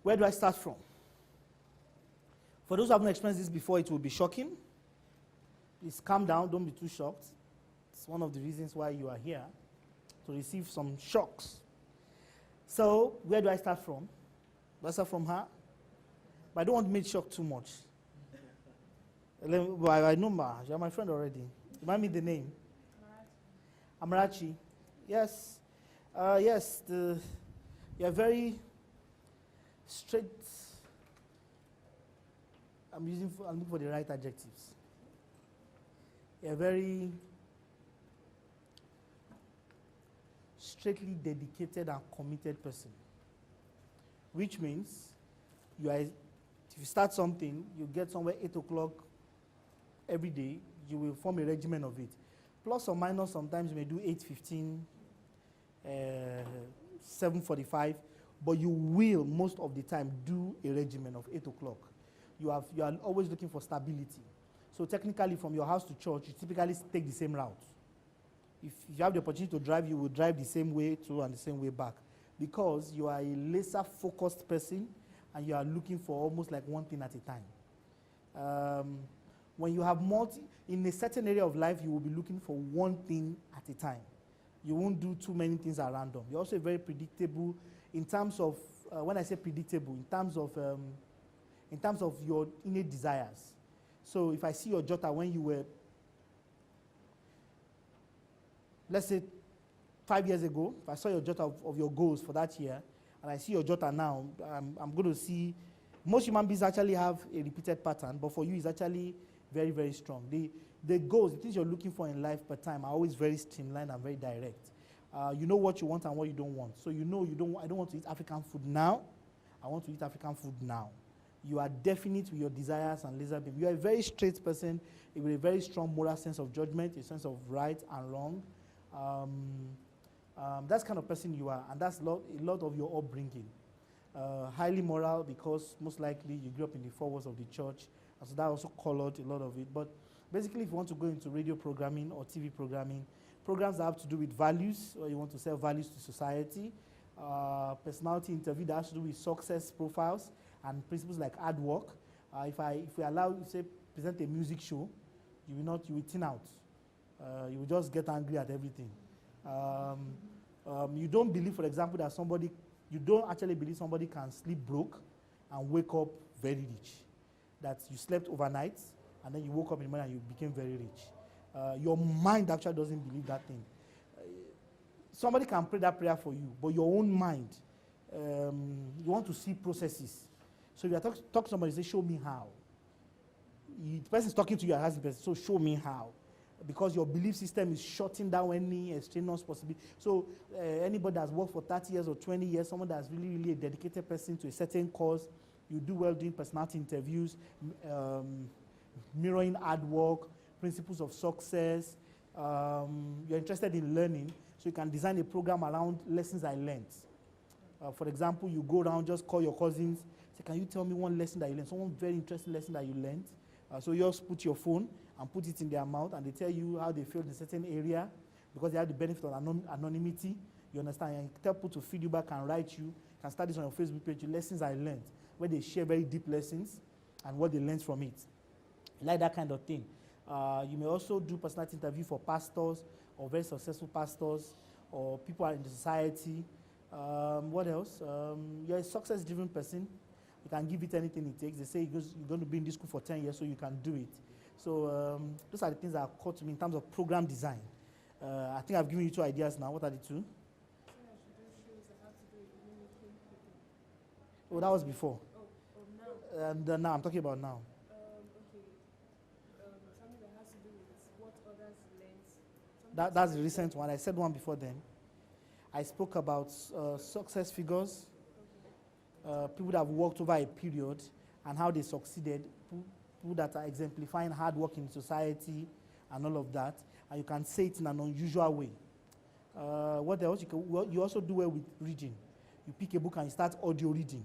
Where do I start from? For those who haven't experienced this before, it will be shocking. Please calm down, don't be too shocked. It's one of the reasons why you are here, to receive some shocks. So, where do I start from? Do I start from her? But I don't want to make shock too much. I know Ma, you're my friend already. Remind me the name. Amarachi. Yes. Yes, you're very straight. I'm looking for the right adjectives. You're very straightly dedicated and committed person. Which means if you start something, you get somewhere 8 o'clock every day, you will form a regimen of it. Plus or minus, sometimes you may do 8:15, 7:45, but you will most of the time do a regimen of 8 o'clock. You are always looking for stability. So technically, from your house to church, you typically take the same route. If you have the opportunity to drive, you will drive the same way to and the same way back, because you are a laser-focused person and you are looking for almost like one thing at a time. When you have in a certain area of life, you will be looking for one thing at a time. You won't do too many things at random. You're also very predictable in terms of, when I say predictable, in terms of your innate desires. So if I see your jota when you were, let's say 5 years ago, if I saw your jota of your goals for that year, and I see your jota now, I'm going to see, most human beings actually have a repeated pattern, but for you it's actually very, very strong. The goals, the things you're looking for in life per time are always very streamlined and very direct. You know what you want and what you don't want. So you know I don't want to eat African food now. I want to eat African food now. You are definite with your desires and laser beam. You are a very straight person with a very strong moral sense of judgment, a sense of right and wrong. That's the kind of person you are, and that's a lot of your upbringing. Highly moral, because most likely you grew up in the four walls of the church, and so that also colored a lot of it. But basically, if you want to go into radio programming or TV programming, programs that have to do with values, or you want to sell values to society, personality interview that has to do with success profiles and principles like hard work. If we allow you, say, present a music show, you will thin out. You will just get angry at everything. You don't believe, for example, that you don't actually believe somebody can sleep broke and wake up very rich. That you slept overnight and then you woke up in the morning and you became very rich. Your mind actually doesn't believe that thing. Somebody can pray that prayer for you, but your own mind, you want to see processes. So if you talk to somebody, say, show me how. The person is talking to you as the person, so show me how. Because your belief system is shutting down any extraneous possibility. So anybody that's worked for 30 years or 20 years, someone that's really, really a dedicated person to a certain cause, you do well doing personality interviews, mirroring hard work, principles of success. You're interested in learning, so you can design a program around lessons I learned. For example, you go around, just call your cousins, say, can you tell me one lesson that you learned, someone very interesting lesson that you learned? So you just put your phone and put it in their mouth, and they tell you how they feel in a certain area, because they have the benefit of anonymity. You understand? And you tell people to feed you back and write you. You can start this on your Facebook page, lessons I learned, where they share very deep lessons and what they learned from it. You like that kind of thing. You may also do personality interview for pastors or very successful pastors or people in the society. What else? You're a success-driven person. You can give it anything it takes. They say you're going to be in this school for 10 years, so you can do it. So those are the things that occur to me in terms of program design. I think I've given you 2 ideas now. What are the 2? Oh, that was before. Now. And now, I'm talking about now. Something that has to do with what others learn. That's the recent one. I said one before then. I spoke about success figures, people that have worked over a period and how they succeeded, people that are exemplifying hard work in society and all of that. And you can say it in an unusual way. What else? You also do well with reading. You pick a book and you start audio reading.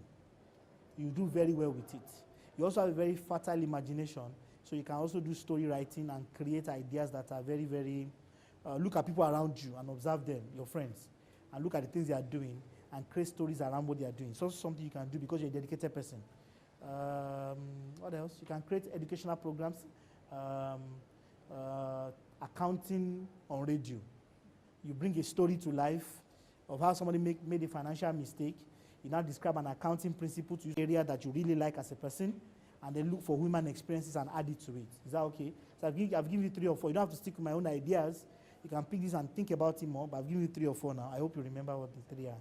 You do very well with it. You also have a very fertile imagination, so you can also do story writing and create ideas that are very, very, look at people around you and observe them, your friends, and look at the things they are doing and create stories around what they are doing. It's also something you can do because you're a dedicated person. What else? You can create educational programs, accounting on radio. You bring a story to life of how somebody made a financial mistake. You now describe an accounting principle to use area that you really like as a person, and then look for human experiences and add it to it. Is that okay? So I've given you 3 or 4. You don't have to stick with my own ideas. You can pick this and think about it more, but I've given you 3 or 4 now. I hope you remember what the 3 are.